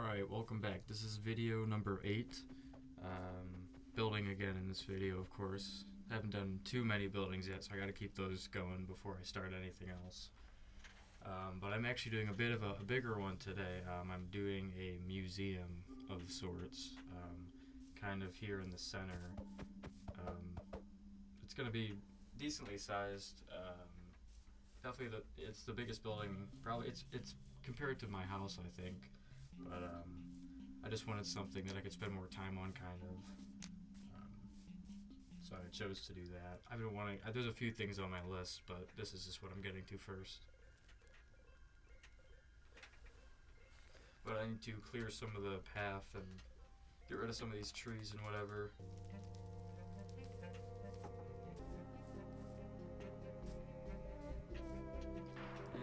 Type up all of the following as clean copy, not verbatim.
Alright, welcome back. This is video number 8. Building again in this video, of course. Haven't done too many buildings yet, so I gotta keep those going before I start anything else. But I'm actually doing a bit of a bigger one today. I'm doing a museum of sorts, kind of here in the center. It's gonna be decently sized. Definitely it's the biggest building, probably. It's compared to my house, I think. But I just wanted something that I could spend more time on, kind of. So I chose to do that. I've been wanting. There's a few things on my list, but this is just what I'm getting to first. But I need to clear some of the path and get rid of some of these trees and whatever.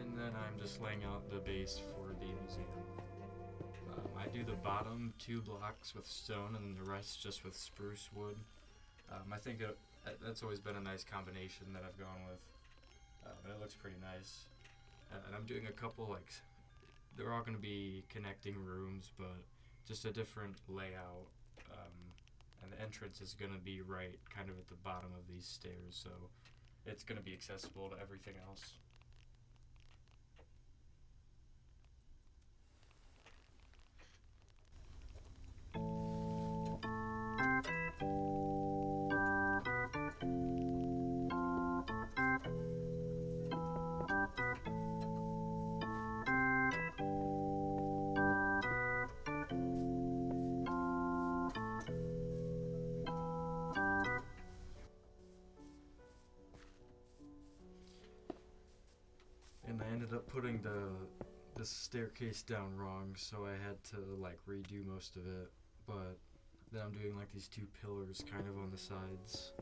And then I'm just laying out the base for the museum. I do the bottom 2 blocks with stone and then the rest just with spruce wood. I think that's always been a nice combination that I've gone with. And it looks pretty nice. And I'm doing a couple, they're all going to be connecting rooms, but just a different layout. And the entrance is going to be right kind of at the bottom of these stairs, so it's going to be accessible to everything else. And I ended up putting the staircase down wrong, so I had to redo most of it. But then I'm doing these 2 pillars kind of on the sides,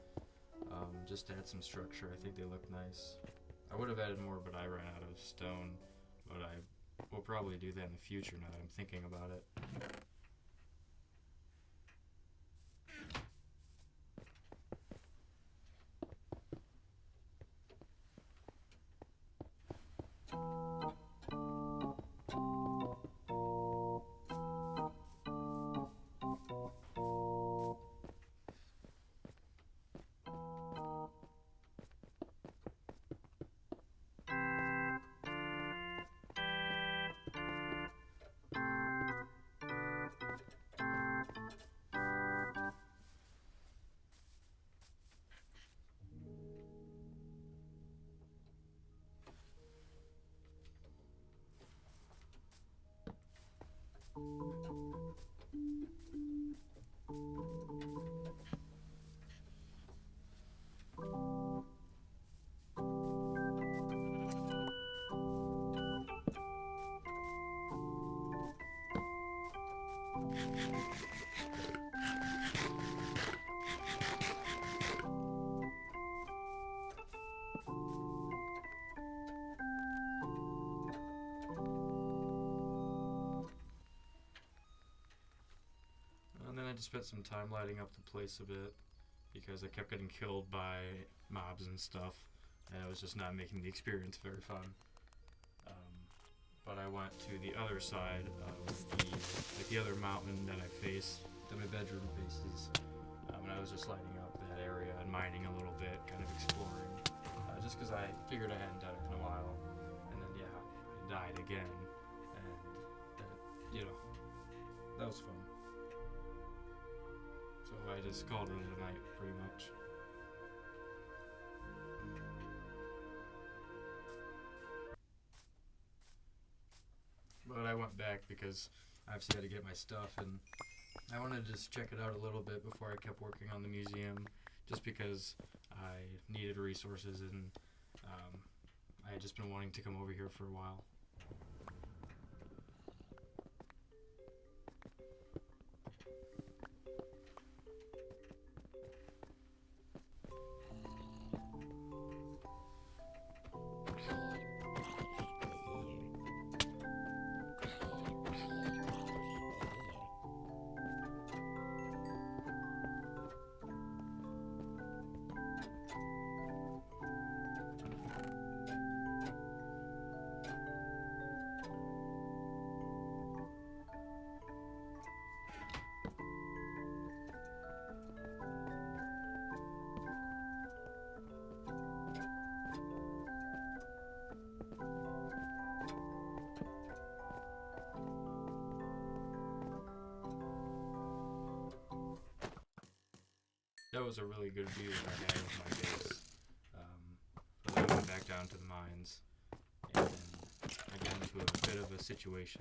just to add some structure. I think they look nice. I would have added more, but I ran out of stone. But I will probably do that in the future now that I'm thinking about it. And then I just spent some time lighting up the place a bit because I kept getting killed by mobs and stuff, and it was just not making the experience very fun. But I went to the other side of the other mountain that I face, that my bedroom faces, and I was just lighting up that area and mining a little bit, kind of exploring, just because I figured I hadn't done it in a while. And then I died again, and that was fun. So I just called it a night, pretty much. But I went back because I obviously had to get my stuff, and I wanted to just check it out a little bit before I kept working on the museum, just because I needed resources, and I had just been wanting to come over here for a while. that was a really good view that I had of my base. So then I went back down to the mines, and I got into a bit of a situation.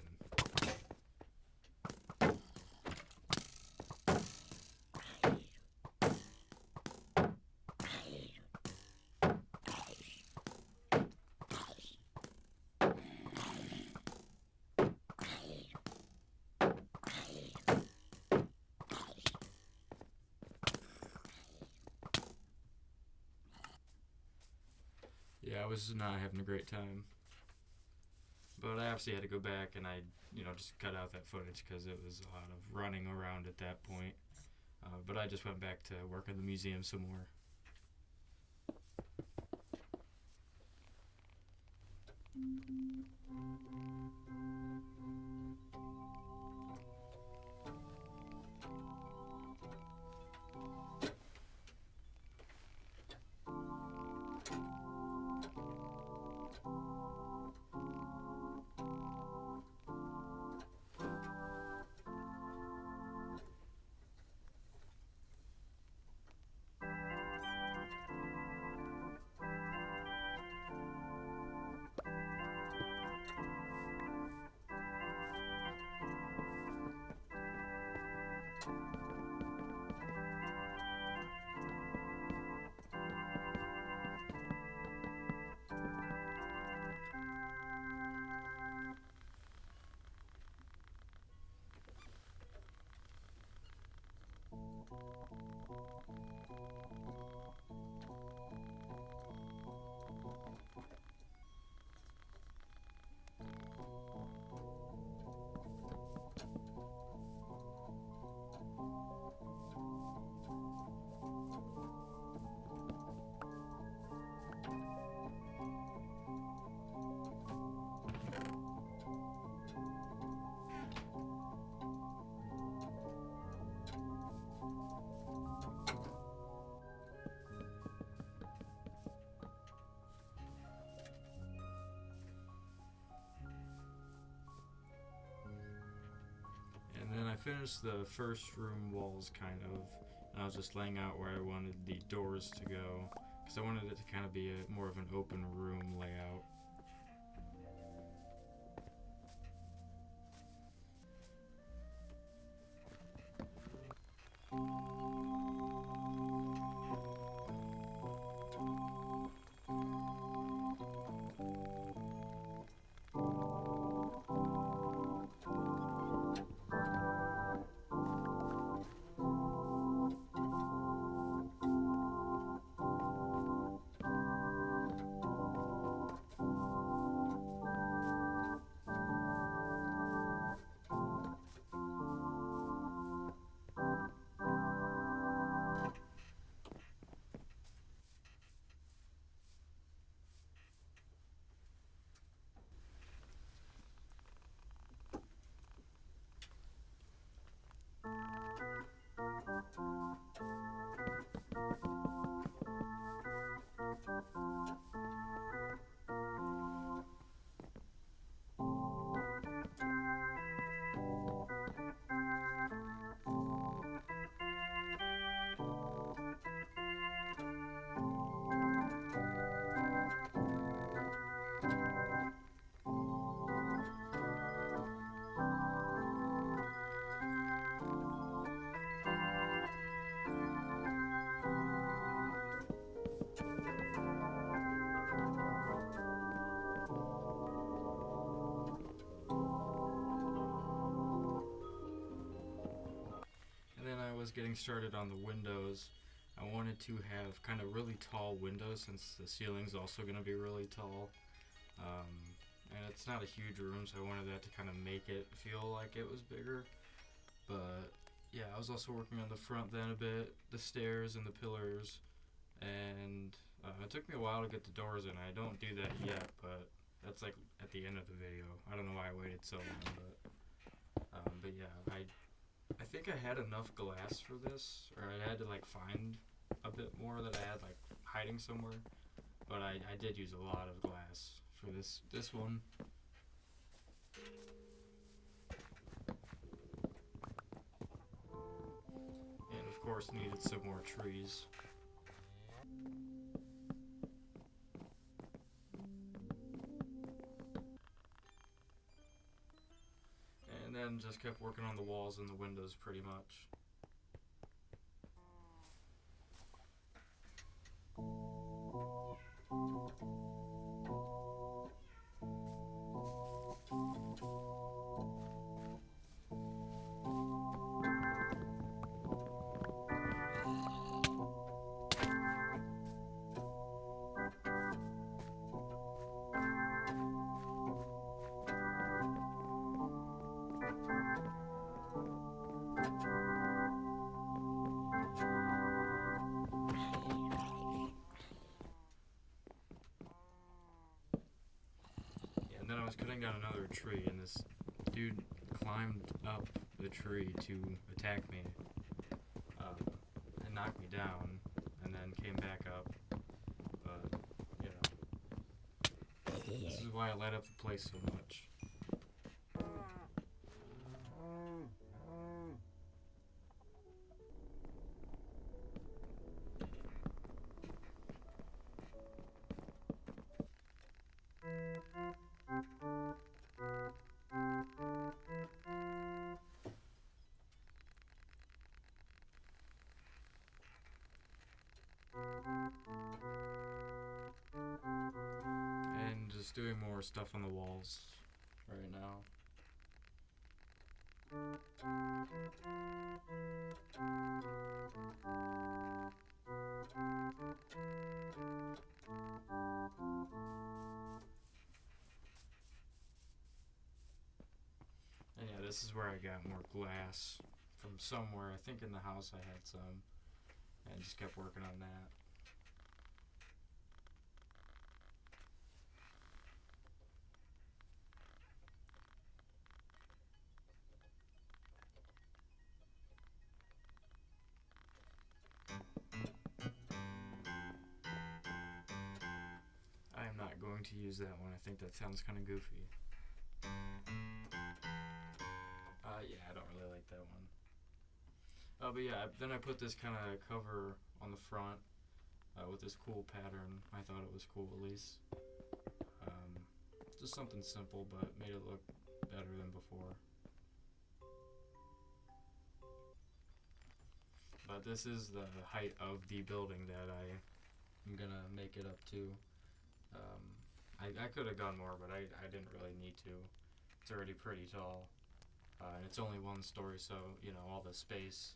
Yeah, I was not having a great time. But I obviously had to go back and I, just cut out that footage because it was a lot of running around at that point. But I just went back to work in the museum some more. And then I finished the first room walls kind of, and I was just laying out where I wanted the doors to go, because I wanted it to kind of be more of an open room layout. And then I was getting started on the windows. I wanted to have kind of really tall windows since the ceiling's also going to be really tall. And it's not a huge room, so I wanted that to kind of make it feel like it was bigger. But yeah, I was also working on the front then a bit, the stairs and the pillars, and it took me a while to get the doors in. I don't do that yet, but that's like at the end of the video. I don't know why I waited so long, but yeah, I think I had enough glass for this, or I had to like find a bit more that I had like hiding somewhere, but I did use a lot of glass for this one. And of course needed some more trees. And then just kept working on the walls and the windows pretty much. And then I was cutting down another tree, and this dude climbed up the tree to attack me, and knocked me down, and then came back up. But, you know, this is why I light up the place so much. And just doing more stuff on the walls right now. And yeah, this is where I got more glass from somewhere. I think in the house I had some, and just kept working on that. I am not going to use that one. I think that sounds kind of goofy. Yeah, I don't really like that one. But yeah, then I put this kind of cover on the front with this cool pattern. I thought it was cool, at least. Just something simple, but made it look better than before. But this is the height of the building that I'm gonna make it up to. I could have gone more, but I didn't really need to. It's already pretty tall. And it's only one story, so, you know, all the space.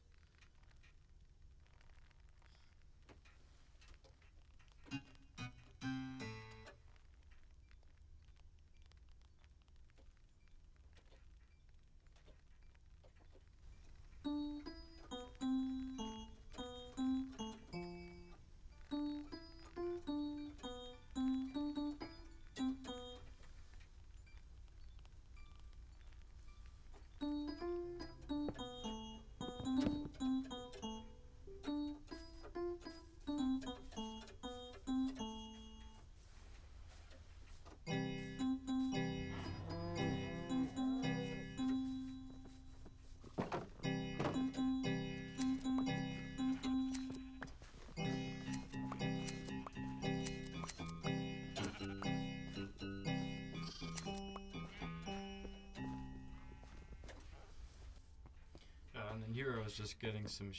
And then here I was just getting some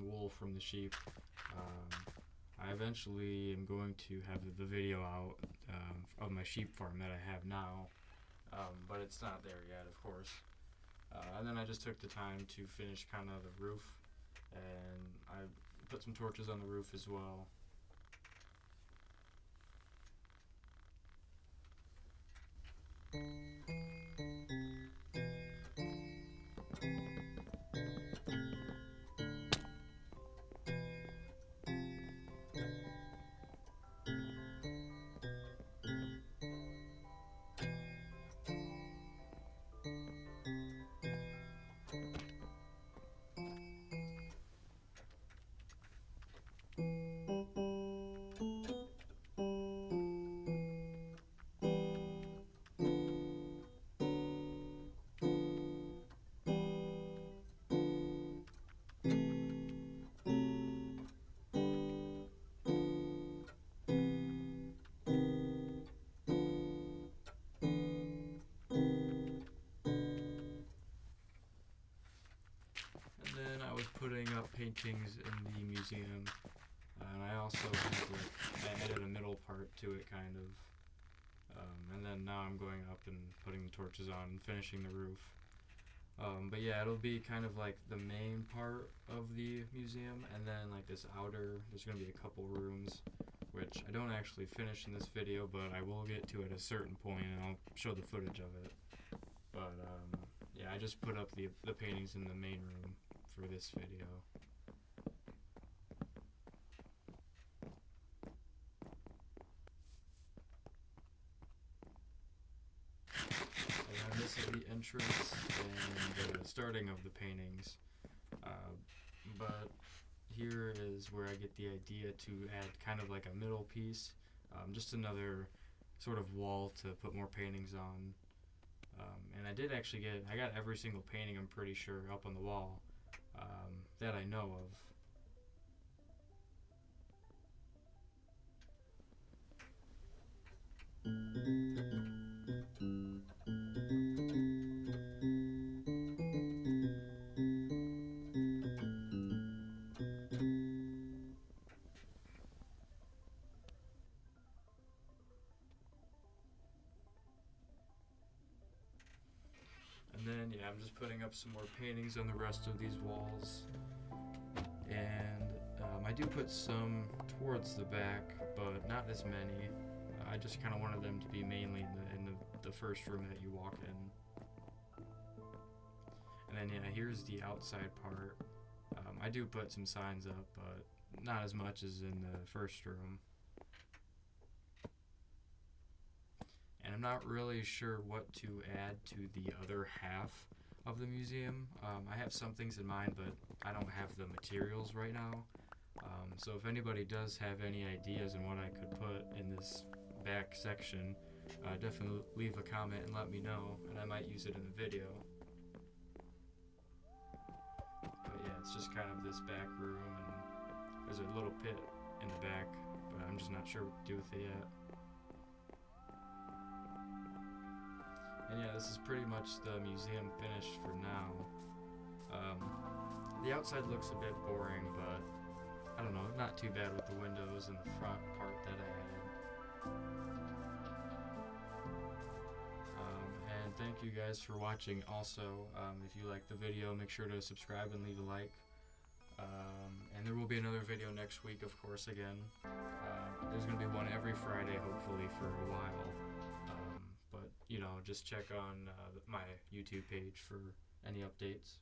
wool from the sheep. I eventually am going to have the video out of my sheep farm that I have now, but it's not there yet, of course. And then I just took the time to finish kind of the roof, and I put some torches on the roof as well. putting up paintings in the museum, and I also I added a middle part to it, kind of. And then now I'm going up and putting the torches on and finishing the roof. But yeah, it'll be kind of like the main part of the museum, and then like this outer, there's going to be a couple rooms, which I don't actually finish in this video, but I will get to at a certain point, and I'll show the footage of it. But yeah, I just put up the paintings in the main room for this video. And this is the entrance and the starting of the paintings. But here is where I get the idea to add kind of like a middle piece, just another sort of wall to put more paintings on. And I got every single painting, I'm pretty sure, up on the wall that I know of. And then, yeah, I'm just putting up some more paintings on the rest of these walls. And I do put some towards the back, but not as many. I just kind of wanted them to be mainly in the first room that you walk in. And then, yeah, here's the outside part. I do put some signs up, but not as much as in the first room. And I'm not really sure what to add to the other half of the museum. I have some things in mind, but I don't have the materials right now. So if anybody does have any ideas on what I could put in this back section, definitely leave a comment and let me know, and I might use it in the video. But yeah, it's just kind of this back room, and there's a little pit in the back, but I'm just not sure what to do with it yet. And yeah, this is pretty much the museum finished for now. The outside looks a bit boring, but I don't know, not too bad with the windows and the front part that I added. And thank you guys for watching. Also, if you like the video, make sure to subscribe and leave a like. And there will be another video next week, of course, again. There's going to be one every Friday, hopefully, for a while. But, you know, just check on my YouTube page for any updates.